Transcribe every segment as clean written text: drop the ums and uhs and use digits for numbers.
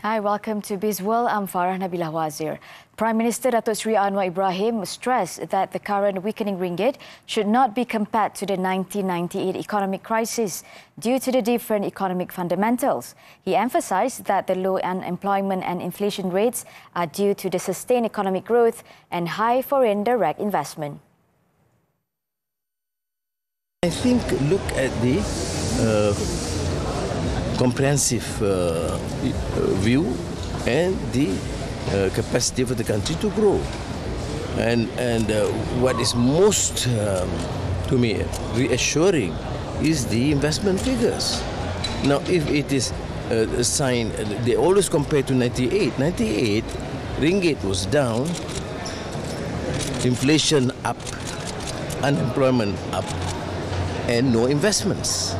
Hi, welcome to Bizworld. I'm Farah, Nabilah, Wazer. Prime Minister Datuk Seri Anwar Ibrahim stressed that the current weakening ringgit should not be compared to the 1998 economic crisis due to the different economic fundamentals. He emphasized that the low unemployment and inflation rates are due to the sustained economic growth and high foreign direct investment. I think look at the comprehensive view and the capacity for the country to grow. And what is most, to me, reassuring is the investment figures. Now, if it is a sign, they always compare to 98. 98, ringgit was down, inflation up, unemployment up, and no investments.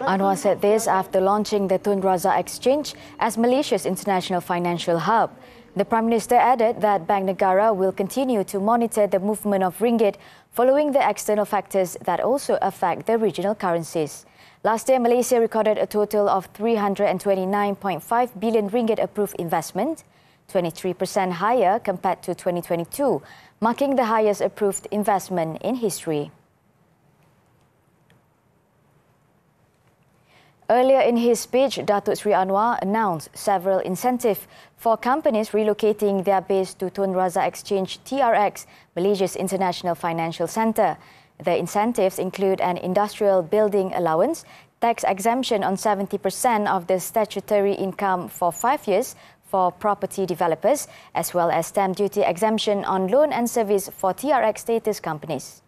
Anwar said this after launching the Tun Razak Exchange as Malaysia's international financial hub. The Prime Minister added that Bank Negara will continue to monitor the movement of ringgit following the external factors that also affect the regional currencies. Last year, Malaysia recorded a total of 329.5 billion ringgit approved investment, 23% higher compared to 2022, marking the highest approved investment in history. Earlier in his speech, Datuk Seri Anwar announced several incentives for companies relocating their base to Tun Razak Exchange TRX, Malaysia's international financial centre. The incentives include an industrial building allowance, tax exemption on 70% of the statutory income for 5 years for property developers, as well as stamp duty exemption on loan and service for TRX status companies.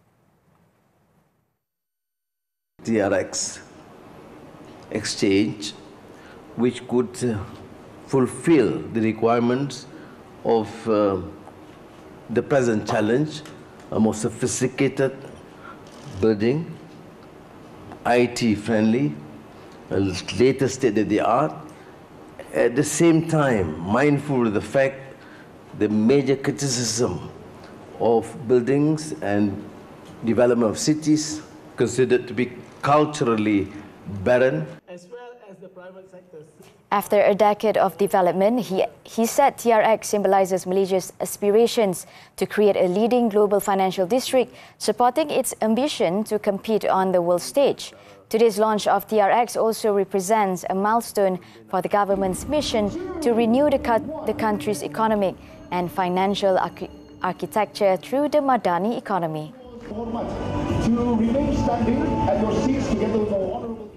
TRX exchange, which could fulfill the requirements of the present challenge, a more sophisticated building, IT friendly, a later state of the art, at the same time mindful of the fact the major criticism of buildings and development of cities considered to be culturally barren, as well as the private sectors. After a decade of development, he said TRX symbolizes Malaysia's aspirations to create a leading global financial district, supporting its ambition to compete on the world stage. Today's launch of TRX also represents a milestone for the government's mission to renew the country's economic and financial architecture through the Madani economy. To remain standing at your seats together with our honourable.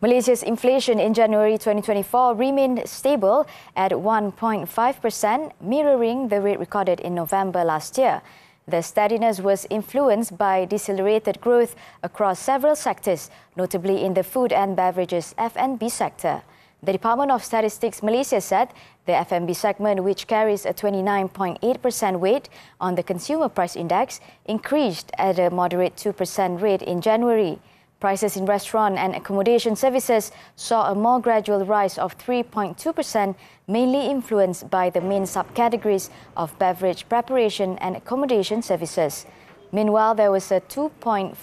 Malaysia's inflation in January 2024 remained stable at 1.5%, mirroring the rate recorded in November last year. The steadiness was influenced by decelerated growth across several sectors, notably in the food and beverages F&B sector. The Department of Statistics Malaysia said the F&B segment, which carries a 29.8% weight on the Consumer Price Index, increased at a moderate 2% rate in January. Prices in restaurant and accommodation services saw a more gradual rise of 3.2%, mainly influenced by the main subcategories of beverage preparation and accommodation services. Meanwhile, there was a 2.4%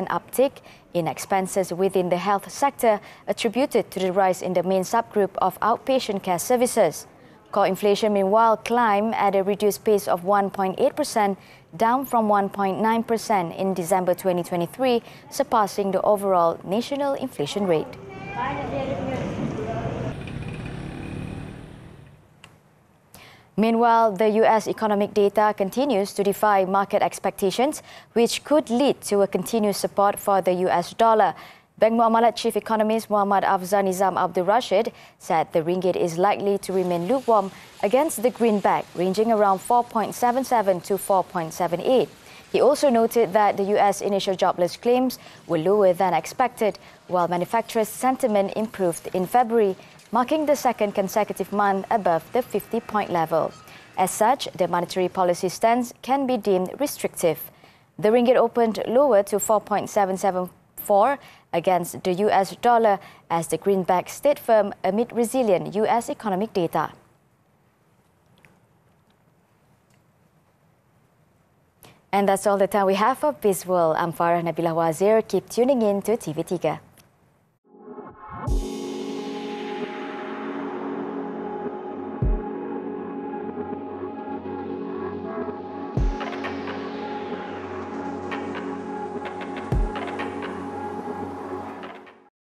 uptick in expenses within the health sector, attributed to the rise in the main subgroup of outpatient care services. Core inflation, meanwhile, climbed at a reduced pace of 1.8%, down from 1.9% in December 2023, surpassing the overall national inflation rate. Meanwhile, the US economic data continues to defy market expectations, which could lead to a continued support for the US dollar. Bank Muamalat Chief Economist Muhammad Afzal Nizam Abdul Rashid said the ringgit is likely to remain lukewarm against the greenback, ranging around 4.77 to 4.78. He also noted that the US initial jobless claims were lower than expected, while manufacturers' sentiment improved in February, marking the second consecutive month above the 50-point level. As such, the monetary policy stance can be deemed restrictive. The ringgit opened lower to 4.774 against the US dollar as the greenback stayed firm amid resilient US economic data. And that's all the time we have for Bizworld. I'm Farah, Nabilah, Wazer. Keep tuning in to TV3.